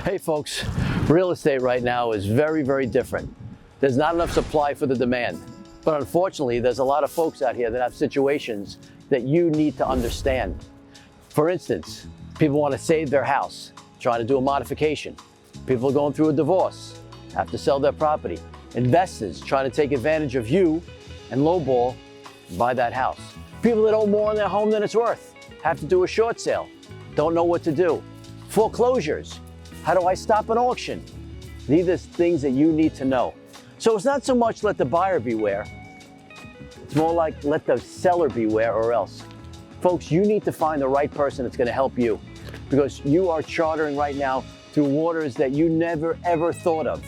Hey folks, real estate right now is very, very different. There's not enough supply for the demand. But unfortunately, there's a lot of folks out here that have situations that you need to understand. For instance, people want to save their house, trying to do a modification. People are going through a divorce, have to sell their property. Investors trying to take advantage of you and lowball and buy that house. People that owe more on their home than it's worth, have to do a short sale, don't know what to do. Foreclosures. How do I stop an auction? These are things that you need to know. So it's not so much let the buyer beware, it's more like let the seller beware or else. Folks, you need to find the right person that's gonna help you because you are chartering right now through waters that you never ever thought of.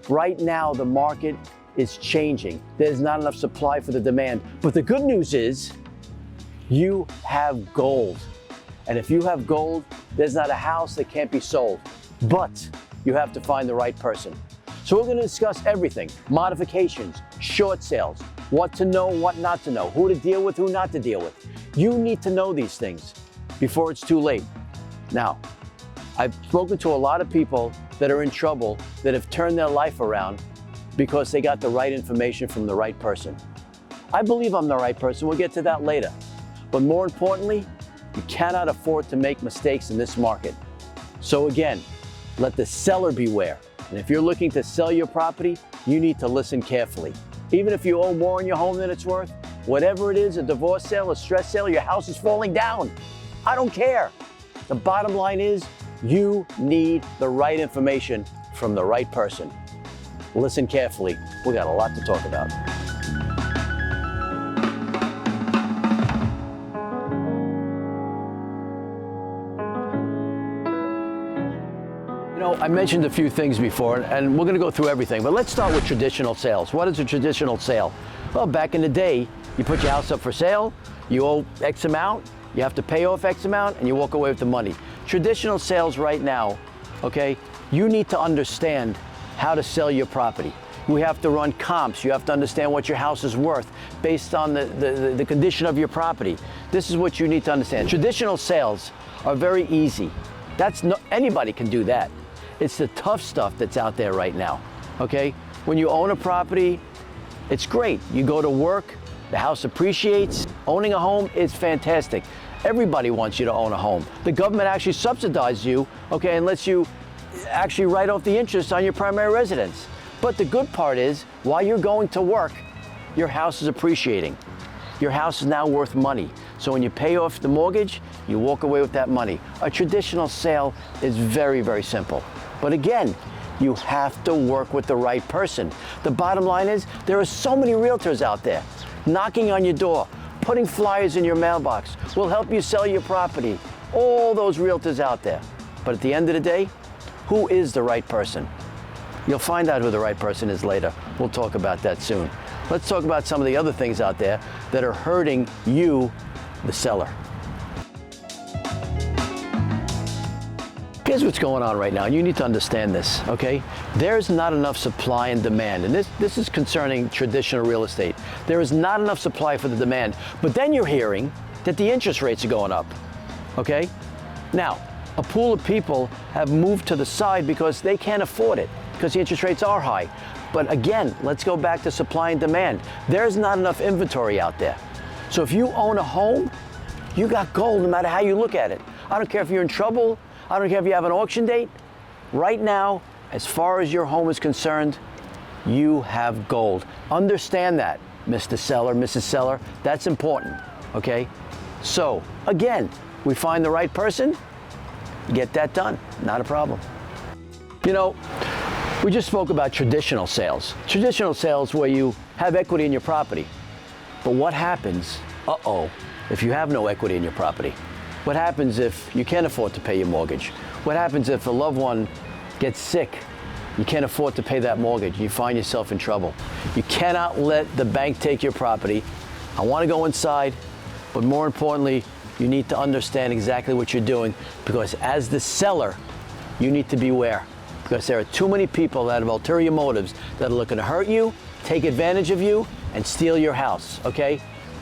Right now, the market is changing. There's not enough supply for the demand. But the good news is you have gold. And if you have gold, there's not a house that can't be sold. But you have to find the right person. So we're going to discuss everything: modifications, short sales, what to know, what not to know, who to deal with, who not to deal with. You need to know these things before it's too late. Now, I've spoken to a lot of people that are in trouble that have turned their life around because they got the right information from the right person. I believe I'm the right person. We'll get to that later. But more importantly, you cannot afford to make mistakes in this market. So again, let the seller beware. And if you're looking to sell your property, you need to listen carefully. Even if you owe more on your home than it's worth, whatever it is, a divorce sale, a stress sale, your house is falling down. I don't care. The bottom line is you need the right information from the right person. Listen carefully. We got a lot to talk about. You know, I mentioned a few things before, and we're going to go through everything, but let's start with traditional sales. What is a traditional sale? Well, back in the day, you put your house up for sale, you owe X amount, you have to pay off X amount, and you walk away with the money. Traditional sales right now, okay, you need to understand how to sell your property. We have to run comps. You have to understand what your house is worth based on the condition of your property. This is what you need to understand. Traditional sales are very easy. Anybody can do that. It's the tough stuff that's out there right now, okay? When you own a property, it's great. You go to work, the house appreciates. Owning a home is fantastic. Everybody wants you to own a home. The government actually subsidizes you, okay, and lets you actually write off the interest on your primary residence. But the good part is, while you're going to work, your house is appreciating. Your house is now worth money. So when you pay off the mortgage, you walk away with that money. A traditional sale is very, very simple. But again, you have to work with the right person. The bottom line is, there are so many realtors out there knocking on your door, putting flyers in your mailbox, will help you sell your property. All those realtors out there. But at the end of the day, who is the right person? You'll find out who the right person is later. We'll talk about that soon. Let's talk about some of the other things out there that are hurting you, the seller. Here's what's going on right now, and you need to understand this, okay? There's not enough supply and demand, and this is concerning traditional real estate. There is not enough supply for the demand, but then you're hearing that the interest rates are going up, okay? Now, a pool of people have moved to the side because they can't afford it, because the interest rates are high. But again, let's go back to supply and demand. There's not enough inventory out there. So if you own a home, you got gold no matter how you look at it. I don't care if you're in trouble. I don't care if you have an auction date. Right now, as far as your home is concerned, you have gold. Understand that, Mr. Seller, Mrs. Seller. That's important, okay? So again, we find the right person, get that done, not a problem. You know, we just spoke about traditional sales. Traditional sales where you have equity in your property. But what happens, if you have no equity in your property? What happens if you can't afford to pay your mortgage? What happens if a loved one gets sick? You can't afford to pay that mortgage. You find yourself in trouble. You cannot let the bank take your property. I want to go inside, but more importantly, you need to understand exactly what you're doing, because as the seller, you need to beware, because there are too many people that have ulterior motives that are looking to hurt you, take advantage of you, and steal your house, okay?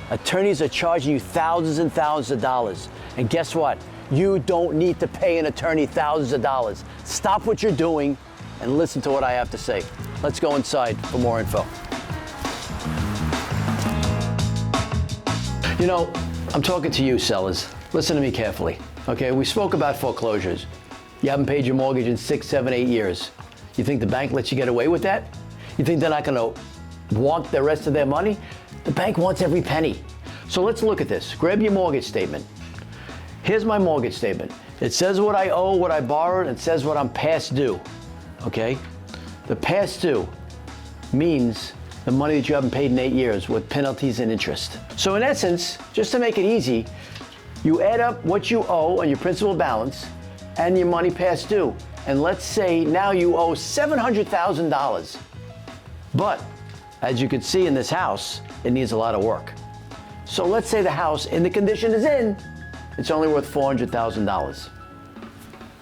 Attorneys are charging you thousands and thousands of dollars. And guess what? You don't need to pay an attorney thousands of dollars. Stop what you're doing and listen to what I have to say. Let's go inside for more info. You know, I'm talking to you sellers. Listen to me carefully. Okay, we spoke about foreclosures. You haven't paid your mortgage in 6, 7, 8 years. You think the bank lets you get away with that? You think they're not going to want the rest of their money? The bank wants every penny. So let's look at this. Grab your mortgage statement. Here's my mortgage statement. It says what I owe, what I borrowed, and it says what I'm past due. Okay? The past due means the money that you haven't paid in 8 years with penalties and interest. So in essence, just to make it easy, you add up what you owe on your principal balance and your money past due. And let's say now you owe $700,000. But as you can see in this house, it needs a lot of work. So let's say the house, in the condition it's in, it's only worth $400,000.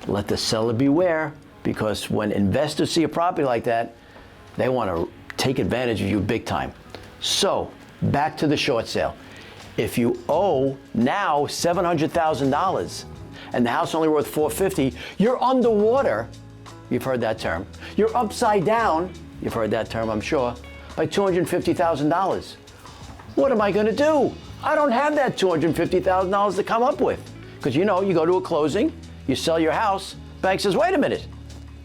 Let the seller beware, because when investors see a property like that, they want to take advantage of you big time. So back to the short sale. If you owe now $700,000 and the house only worth $450,000, you're underwater. You've heard that term. You're upside down. You've heard that term, I'm sure, by $250,000. What am I going to do? I don't have that $250,000 to come up with. Because you know, you go to a closing, you sell your house, bank says, wait a minute,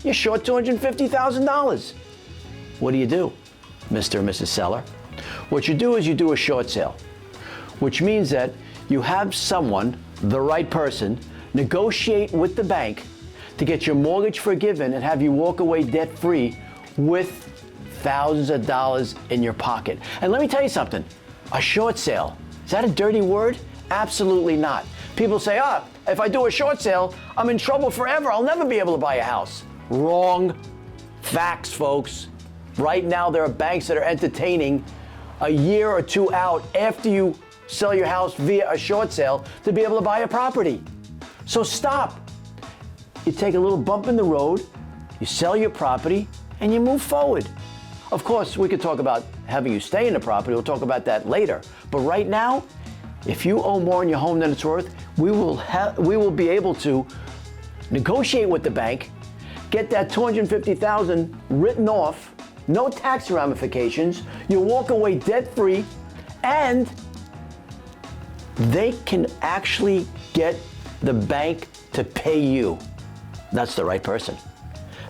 you're short $250,000. What do you do, Mr. and Mrs. Seller? What you do is you do a short sale, which means that you have someone, the right person, negotiate with the bank to get your mortgage forgiven and have you walk away debt-free with thousands of dollars in your pocket. And let me tell you something, a short sale, is that a dirty word? Absolutely not. People say, if I do a short sale, I'm in trouble forever. I'll never be able to buy a house. Wrong. Facts, folks. Right now, there are banks that are entertaining a year or two out after you sell your house via a short sale to be able to buy a property. So stop. You take a little bump in the road, you sell your property, and you move forward. Of course, we could talk about having you stay in the property. We'll talk about that later. But right now, if you owe more in your home than it's worth, we will be able to negotiate with the bank, get that $250,000 written off, no tax ramifications. You walk away debt-free, and they can actually get the bank to pay you. That's the right person.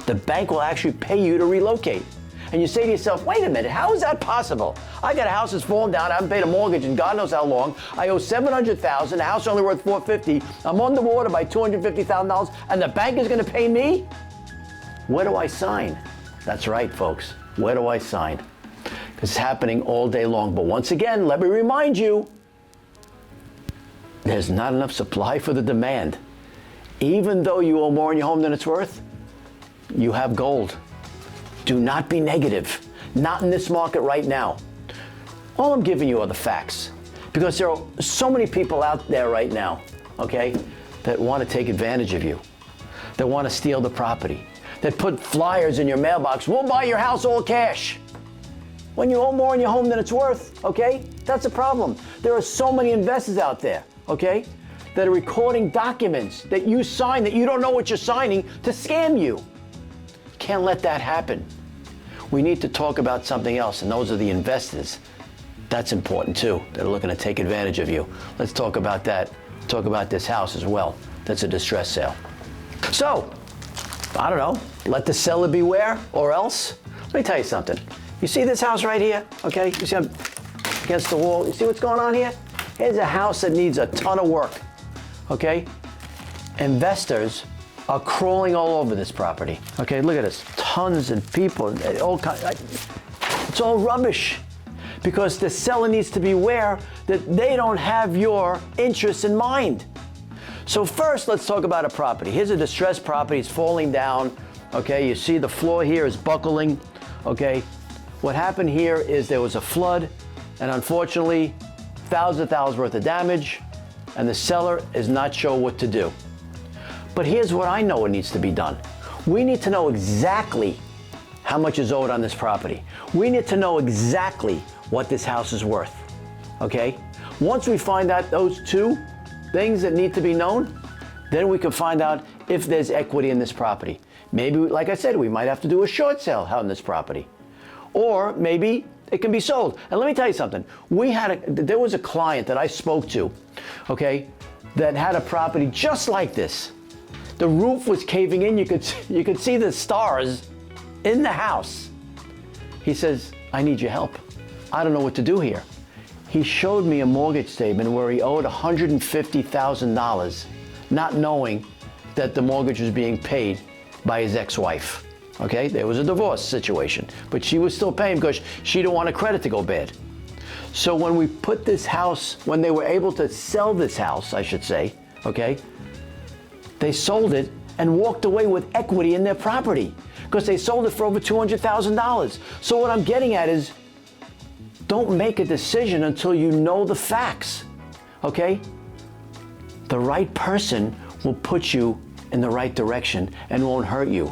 The bank will actually pay you to relocate. And you say to yourself, wait a minute, how is that possible? I got a house that's fallen down, I haven't paid a mortgage in God knows how long. I owe $700,000, the house only worth $450,000. I'm underwater by $250,000, and the bank is gonna pay me? Where do I sign? That's right, folks. Where do I sign? Because it's happening all day long. But once again, let me remind you, there's not enough supply for the demand. Even though you owe more in your home than it's worth, you have gold. Do not be negative. Not in this market right now. All I'm giving you are the facts. Because there are so many people out there right now, okay, that want to take advantage of you, that want to steal the property, that put flyers in your mailbox, we'll buy your house all cash. When you owe more in your home than it's worth, okay, that's a problem. There are so many investors out there, okay, that are recording documents that you sign that you don't know what you're signing to scam you. Can't let that happen. We need to talk about something else, and those are the investors. That's important too. They're looking to take advantage of you. Let's talk about that. Talk about this house as well. That's a distress sale. So, I don't know, let the seller beware, or else. Let me tell you something. You see this house right here? Okay, you see I'm against the wall. You see what's going on here? Here's a house that needs a ton of work, okay? Investors are crawling all over this property. Okay, look at this, tons of people, all kinds. It's all rubbish, because the seller needs to be aware that they don't have your interests in mind. So first, let's talk about a property. Here's a distressed property, it's falling down. Okay, you see the floor here is buckling. Okay, what happened here is there was a flood, and unfortunately, thousands of dollars worth of damage, and the seller is not sure what to do. But here's what I know needs to be done. We need to know exactly how much is owed on this property. We need to know exactly what this house is worth, okay? Once we find out those two things that need to be known, Then we can find out if there's equity in this property. Maybe, like I said, we might have to do a short sale on this property. Or maybe it can be sold. And let me tell you something. There was a client that I spoke to, okay, that had a property just like this. The roof was caving in. You could see the stars in the house. He says, I need your help. I don't know what to do here. He showed me a mortgage statement where he owed $150,000, not knowing that the mortgage was being paid by his ex-wife. Okay, there was a divorce situation, but she was still paying because she didn't want her credit to go bad. So when we put this house, when they were able to sell this house, I should say, okay, they sold it and walked away with equity in their property because they sold it for over $200,000. So what I'm getting at is, don't make a decision until you know the facts, okay? The right person will put you in the right direction and won't hurt you.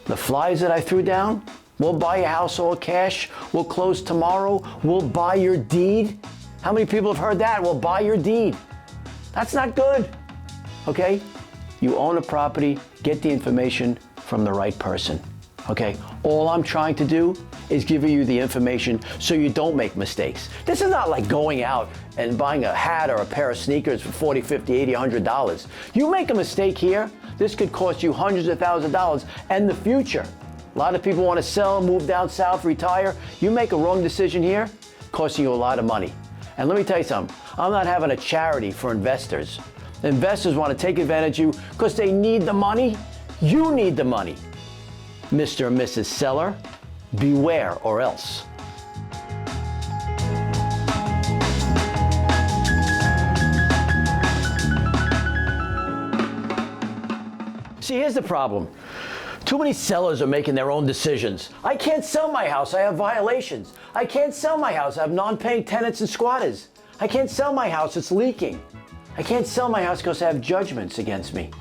The flies that I threw down, we'll buy a house all cash, we'll close tomorrow, we'll buy your deed. How many people have heard that? We'll buy your deed. That's not good, okay? You own a property, get the information from the right person, okay? All I'm trying to do is give you the information so you don't make mistakes. This is not like going out and buying a hat or a pair of sneakers for $40, $50, $80, $100. You make a mistake here, this could cost you hundreds of thousands of dollars and the future. A lot of people want to sell, move down south, retire. You make a wrong decision here, costing you a lot of money. And let me tell you something, I'm not having a charity for investors. Investors want to take advantage of you because they need the money. You need the money. Mr. and Mrs. Seller, beware or else. See, here's the problem. Too many sellers are making their own decisions. I can't sell my house, I have violations. I can't sell my house, I have non-paying tenants and squatters. I can't sell my house, it's leaking. I can't sell my house because I have judgments against me.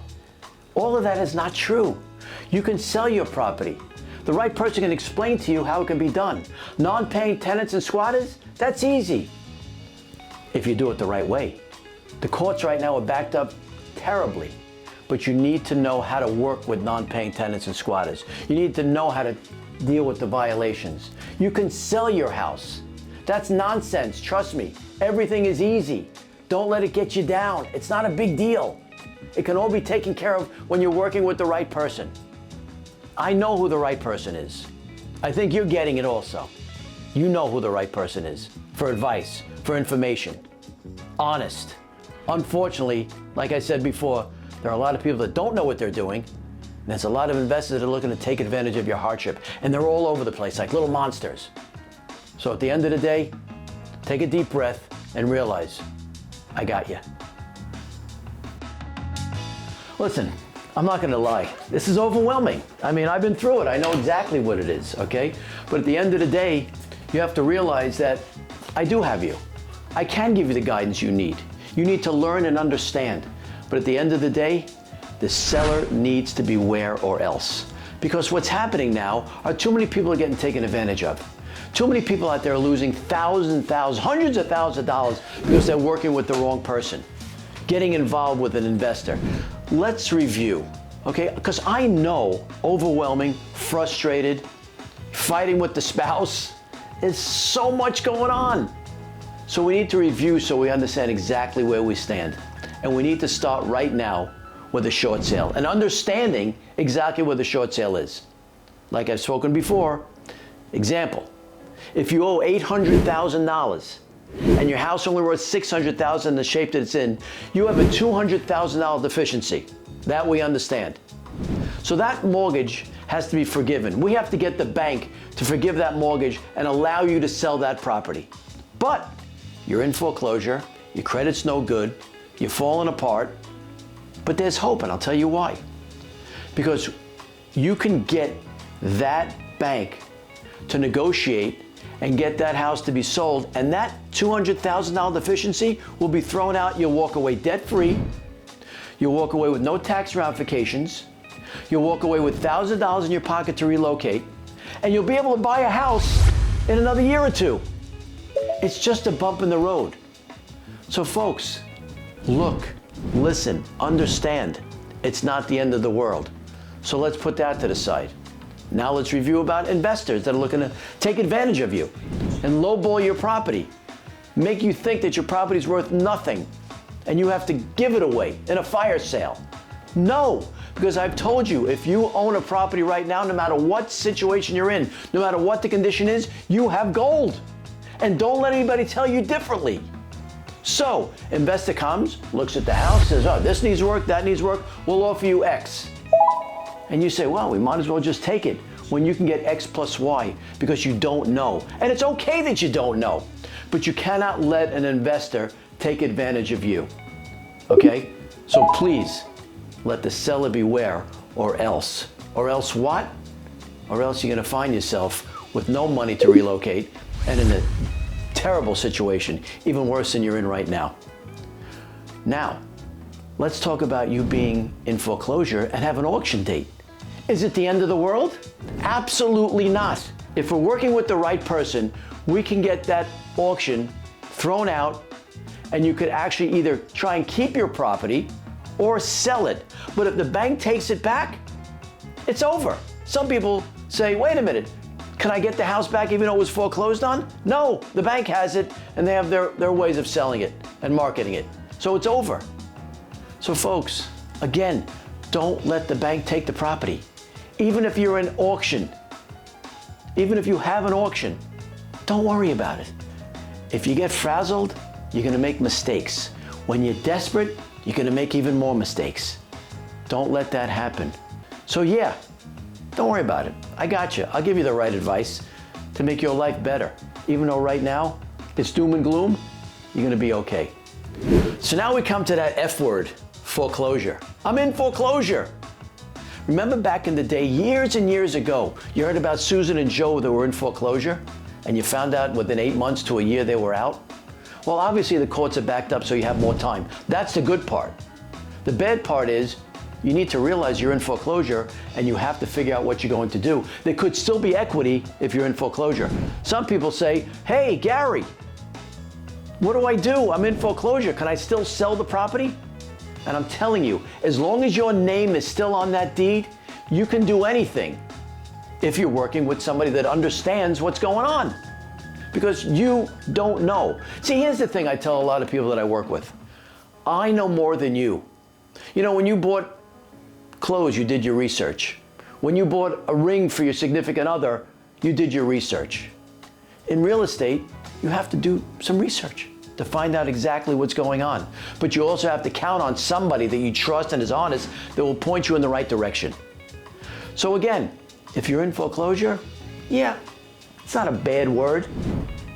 All of that is not true. You can sell your property. The right person can explain to you how it can be done. Non-paying tenants and squatters, that's easy if you do it the right way. The courts right now are backed up terribly, but you need to know how to work with non-paying tenants and squatters. You need to know how to deal with the violations. You can sell your house. That's nonsense, trust me. Everything is easy. Don't let it get you down. It's not a big deal. It can all be taken care of when you're working with the right person. I know who the right person is. I think you're getting it also. You know who the right person is for advice, for information. Honest. Unfortunately, like I said before, there are a lot of people that don't know what they're doing. And there's a lot of investors that are looking to take advantage of your hardship. And they're all over the place like little monsters. So at the end of the day, take a deep breath and realize, I got you. Listen, I'm not gonna lie. This is overwhelming. I mean, I've been through it. I know exactly what it is, okay? But at the end of the day, you have to realize that I do have you. I can give you the guidance you need. You need to learn and understand. But at the end of the day, the seller needs to beware or else. Because what's happening now are too many people are getting taken advantage of. Too many people out there are losing thousands, hundreds of thousands of dollars because they're working with the wrong person, getting involved with an investor. Let's review, okay? Because I know overwhelming, frustrated, fighting with the spouse, there's so much going on. So we need to review so we understand exactly where we stand. And we need to start right now with a short sale and understanding exactly what the short sale is. Like I've spoken before, example, if you owe $800,000 and your house only worth $600,000 in the shape that it's in, you have a $200,000 deficiency. That we understand. So that mortgage has to be forgiven. We have to get the bank to forgive that mortgage and allow you to sell that property. But you're in foreclosure, your credit's no good, you're falling apart, but there's hope, and I'll tell you why. Because you can get that bank to negotiate and get that house to be sold, and that $200,000 deficiency will be thrown out. You'll walk away debt-free. You'll walk away with no tax ramifications. You'll walk away with thousands of dollars in your pocket to relocate, and you'll be able to buy a house in another year or two. It's just a bump in the road. So folks, look listen, understand, it's not the end of the world. So let's put that to the side. Now let's review about investors that are looking to take advantage of you and lowball your property, make you think that your property is worth nothing and you have to give it away in a fire sale. No, because I've told you, if you own a property right now, no matter what situation you're in, no matter what the condition is, you have gold. And don't let anybody tell you differently. So, investor comes, looks at the house, says, oh, this needs work, that needs work, we'll offer you X. And you say, well, we might as well just take it when you can get X plus Y because you don't know. And it's okay that you don't know, but you cannot let an investor take advantage of you, okay? So please, let the seller beware, or else. Or else what? Or else you're gonna find yourself with no money to relocate and in a terrible situation, even worse than you're in right now. Now, let's talk about you being in foreclosure and have an auction date. Is it the end of the world? Absolutely not. If we're working with the right person, we can get that auction thrown out and you could actually either try and keep your property or sell it. But if the bank takes it back, it's over. Some people say, wait a minute, can I get the house back even though it was foreclosed on? No, the bank has it and they have their ways of selling it and marketing it. So it's over. So folks, again, don't let the bank take the property. Even if you're in auction, even if you have an auction, don't worry about it. If you get frazzled, you're gonna make mistakes. When you're desperate, you're gonna make even more mistakes. Don't let that happen. So yeah, don't worry about it. I got you. I'll give you the right advice to make your life better. Even though right now it's doom and gloom, you're gonna be okay. So now we come to that F word, foreclosure. I'm in foreclosure. Remember back in the day, years and years ago, you heard about Susan and Joe that were in foreclosure and you found out within 8 months to a year they were out? Well, obviously the courts are backed up so you have more time. That's the good part. The bad part is you need to realize you're in foreclosure and you have to figure out what you're going to do. There could still be equity if you're in foreclosure. Some people say, hey, Gary, what do I do? I'm in foreclosure. Can I still sell the property? And I'm telling you, as long as your name is still on that deed, you can do anything if you're working with somebody that understands what's going on. Because you don't know. See, here's the thing I tell a lot of people that I work with. I know more than you. You know, when you bought clothes, you did your research. When you bought a ring for your significant other, you did your research. In real estate, you have to do some research to find out exactly what's going on. But you also have to count on somebody that you trust and is honest that will point you in the right direction. So again, if you're in foreclosure, yeah, it's not a bad word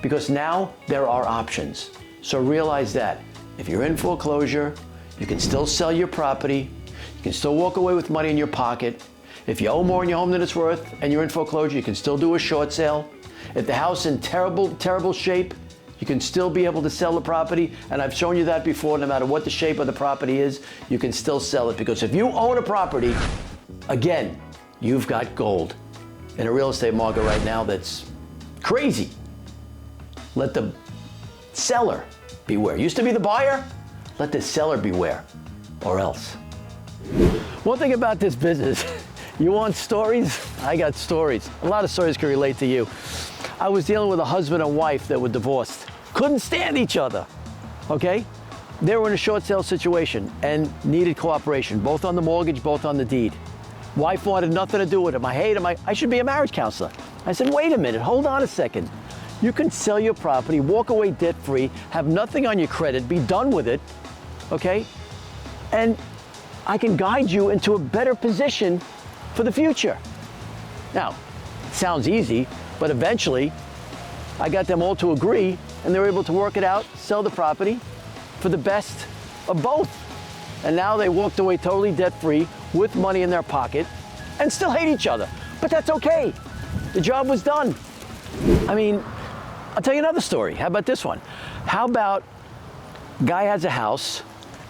because now there are options. So realize that if you're in foreclosure, you can still sell your property, you can still walk away with money in your pocket. If you owe more in your home than it's worth and you're in foreclosure, you can still do a short sale. If the house is in terrible, terrible shape, you can still be able to sell the property. And I've shown you that before, no matter what the shape of the property is, you can still sell it. Because if you own a property, again, you've got gold. In a real estate market right now that's crazy. Let the seller beware. Used to be the buyer, let the seller beware, or else. One thing about this business, you want stories? I got stories. A lot of stories can relate to you. I was dealing with a husband and wife that were divorced. Couldn't stand each other, okay? They were in a short sale situation and needed cooperation, both on the mortgage, both on the deed. Wife wanted nothing to do with him. I hate him. I should be a marriage counselor. I said, wait a minute, hold on a second. You can sell your property, walk away debt-free, have nothing on your credit, be done with it, okay? And I can guide you into a better position for the future. Now, it sounds easy, but eventually I got them all to agree and they were able to work it out, sell the property for the best of both. And now they walked away totally debt-free with money in their pocket and still hate each other. But that's okay. The job was done. I mean, I'll tell you another story. How about this one? How about guy has a house,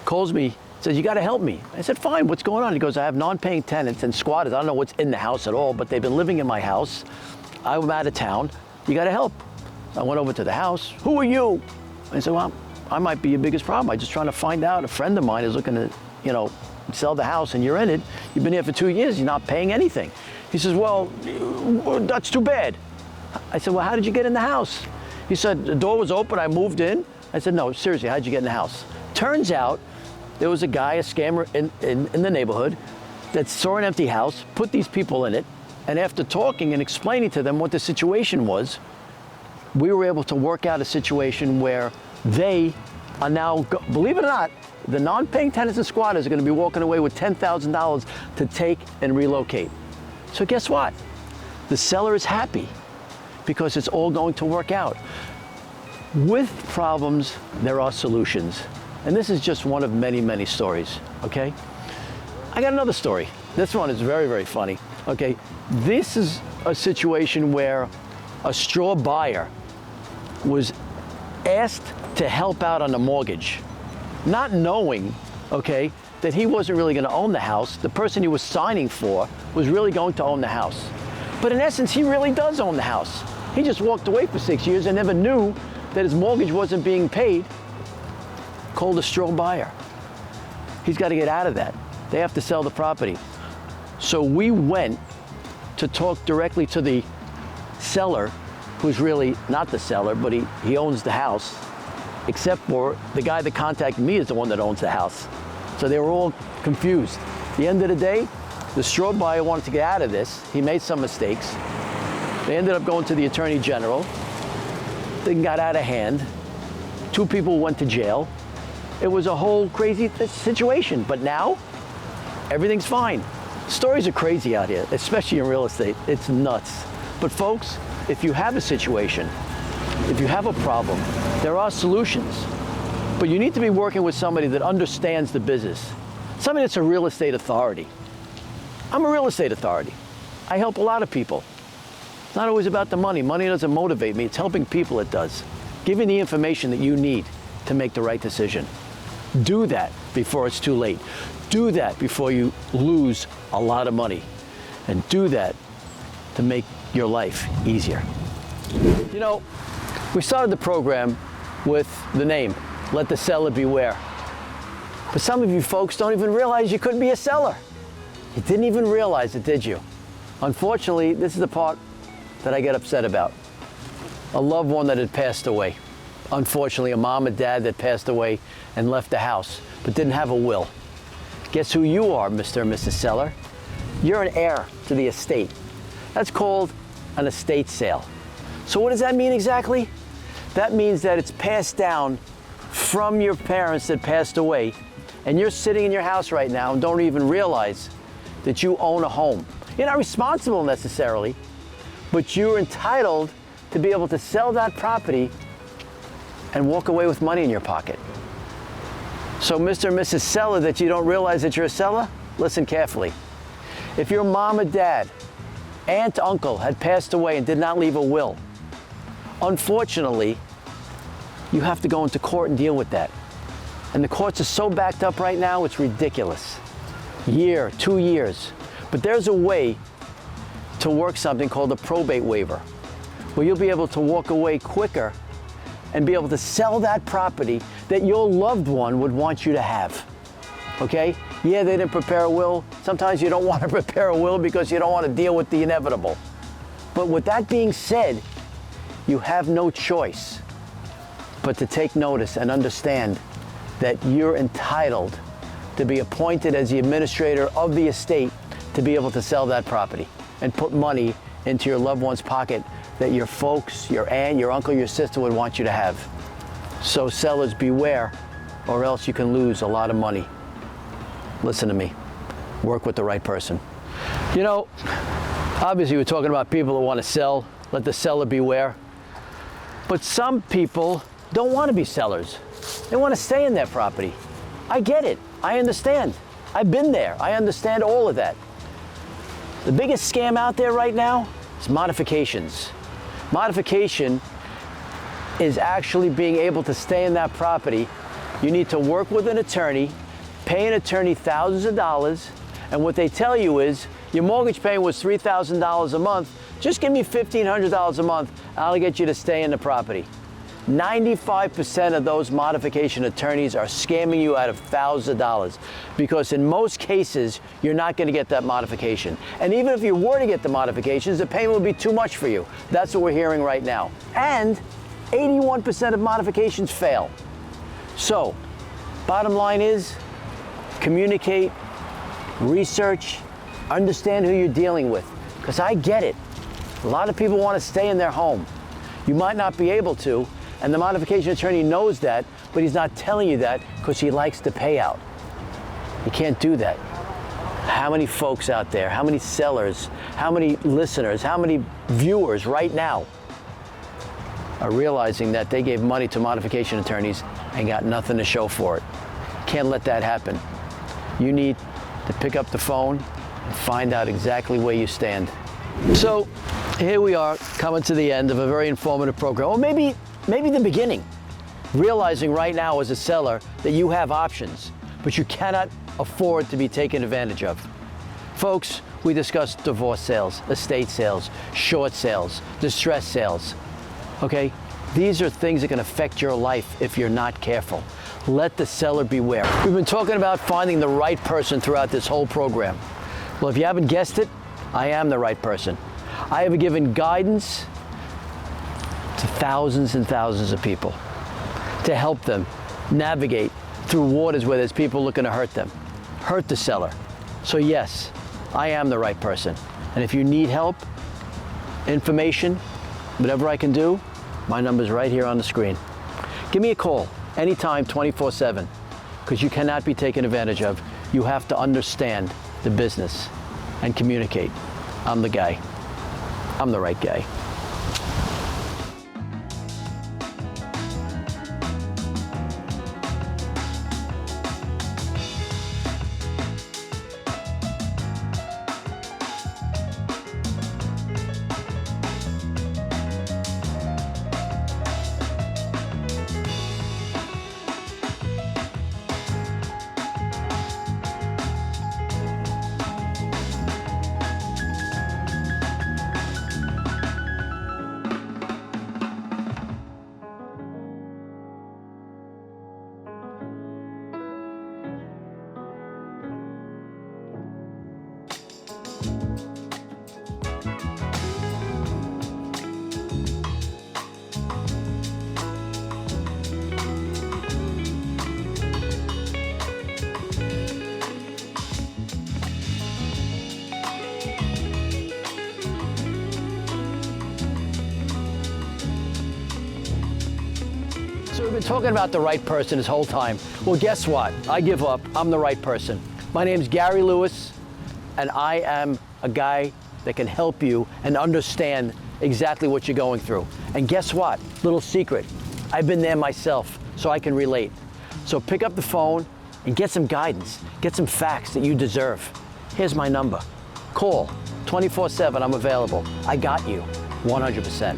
calls me, says, you gotta help me. I said, fine, what's going on? He goes, I have non-paying tenants and squatters. I don't know what's in the house at all, but they've been living in my house. I'm out of town. You gotta help. I went over to the house. Who are you? I said, well, I might be your biggest problem. I'm just trying to find out. A friend of mine is looking to, sell the house, and you're in it. You've been here for 2 years. You're not paying anything. He says, well, that's too bad. I said, well, how did you get in the house? He said, the door was open. I moved in. I said, no, seriously, how did you get in the house? Turns out there was a guy, a scammer in the neighborhood that saw an empty house, put these people in it, and after talking and explaining to them what the situation was, we were able to work out a situation where they are now, believe it or not, the non-paying tenants and squatters are going to be walking away with $10,000 to take and relocate. So guess what? The seller is happy because it's all going to work out. With problems, there are solutions. And this is just one of many, many stories, okay? I got another story. This one is very, very funny, okay? This is a situation where a straw buyer was asked to help out on the mortgage, not knowing, okay, that he wasn't really going to own the house. The person he was signing for was really going to own the house. But in essence, he really does own the house. He just walked away for 6 years and never knew that his mortgage wasn't being paid. Called a straw buyer. He's got to get out of that. They have to sell the property. So we went to talk directly to the seller, who's really not the seller, but he owns the house, except for the guy that contacted me is the one that owns the house. So they were all confused. At the end of the day, the straw buyer wanted to get out of this. He made some mistakes. They ended up going to the Attorney General. Thing got out of hand. 2 people went to jail. It was a whole crazy situation, but now everything's fine. Stories are crazy out here, especially in real estate. It's nuts. But folks, if you have a situation, if you have a problem, there are solutions. But you need to be working with somebody that understands the business. Somebody that's a real estate authority. I'm a real estate authority. I help a lot of people. It's not always about the money. Money doesn't motivate me. It's helping people it does. Giving the information that you need to make the right decision. Do that before it's too late. Do that before you lose a lot of money. And do that to make your life easier. You know, we started the program with the name, Let the Seller Beware. But some of you folks don't even realize you couldn't be a seller. You didn't even realize it, did you? Unfortunately, this is the part that I get upset about. A loved one that had passed away. Unfortunately, a mom and dad that passed away and left the house, but didn't have a will. Guess who you are, Mr. and Mrs. Seller? You're an heir to the estate. That's called an estate sale. So what does that mean exactly? That means that it's passed down from your parents that passed away, and you're sitting in your house right now and don't even realize that you own a home. You're not responsible necessarily, but you're entitled to be able to sell that property and walk away with money in your pocket. So Mr. and Mrs. Seller that you don't realize that you're a seller, listen carefully. If your mom or dad, aunt, uncle had passed away and did not leave a will, unfortunately, you have to go into court and deal with that. And the courts are so backed up right now, it's ridiculous. Year, 2 years. But there's a way to work something called a probate waiver, where you'll be able to walk away quicker and be able to sell that property that your loved one would want you to have. Okay? Yeah, they didn't prepare a will. Sometimes you don't want to prepare a will because you don't want to deal with the inevitable. But with that being said, you have no choice but to take notice and understand that you're entitled to be appointed as the administrator of the estate to be able to sell that property and put money into your loved one's pocket that your folks, your aunt, your uncle, your sister would want you to have. So sellers, beware, or else you can lose a lot of money. Listen to me. Work with the right person. You know, obviously we're talking about people who want to sell. Let the seller beware. But some people don't want to be sellers. They want to stay in their property. I get it. I understand. I've been there. I understand all of that. The biggest scam out there right now is modifications. Modification is actually being able to stay in that property. You need to work with an attorney, pay an attorney thousands of dollars, and what they tell you is, your mortgage payment was $3,000 a month, just give me $1,500 a month, and I'll get you to stay in the property. 95% of those modification attorneys are scamming you out of thousands of dollars, because in most cases, you're not going to get that modification. And even if you were to get the modifications, the payment would be too much for you. That's what we're hearing right now. And 81% of modifications fail. So, bottom line is, communicate, research, understand who you're dealing with. Because I get it. A lot of people want to stay in their home. You might not be able to, and the modification attorney knows that, but he's not telling you that because he likes the payout. You can't do that. How many folks out there, how many sellers, how many listeners, how many viewers right now are realizing that they gave money to modification attorneys and got nothing to show for it? Can't let that happen. You need to pick up the phone and find out exactly where you stand. So here we are, coming to the end of a very informative program, or maybe the beginning. Realizing right now as a seller that you have options, but you cannot afford to be taken advantage of. Folks, we discussed divorce sales, estate sales, short sales, distress sales. Okay? These are things that can affect your life if you're not careful. Let the seller beware. We've been talking about finding the right person throughout this whole program. Well, if you haven't guessed it, I am the right person. I have given guidance to thousands and thousands of people to help them navigate through waters where there's people looking to hurt them, hurt the seller. So yes, I am the right person. And if you need help, information, whatever I can do, my number's right here on the screen. Give me a call anytime, 24/7, because you cannot be taken advantage of. You have to understand the business and communicate. I'm the guy. I'm the right guy. So we've been talking about the right person this whole time. Well, guess what? I give up. I'm the right person. My name's Gary Lewis, and I am a guy that can help you and understand exactly what you're going through. And guess what? Little secret. I've been there myself, so I can relate. So pick up the phone and get some guidance. Get some facts that you deserve. Here's my number. Call 24/7. I'm available. I got you 100%.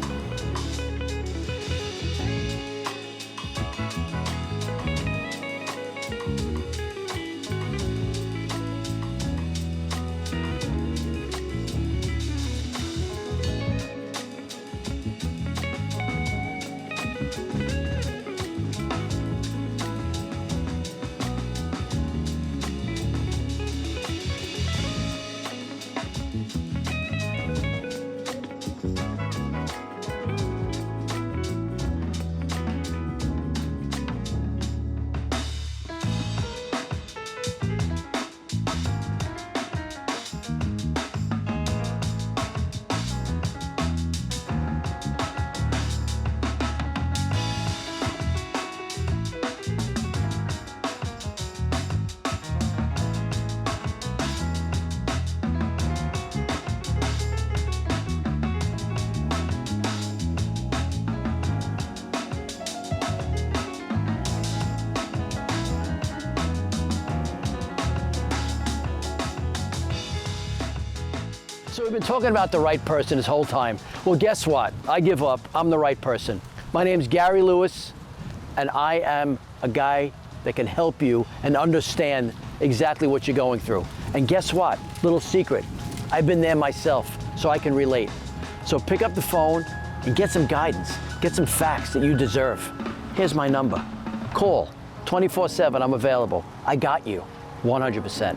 So we've been talking about the right person this whole time. Well, guess what? I give up. I'm the right person. My name's Gary Lewis, and I am a guy that can help you and understand exactly what you're going through. And guess what? Little secret. I've been there myself, so I can relate. So pick up the phone and get some guidance, get some facts that you deserve. Here's my number. Call 24/7, I'm available. I got you, 100%.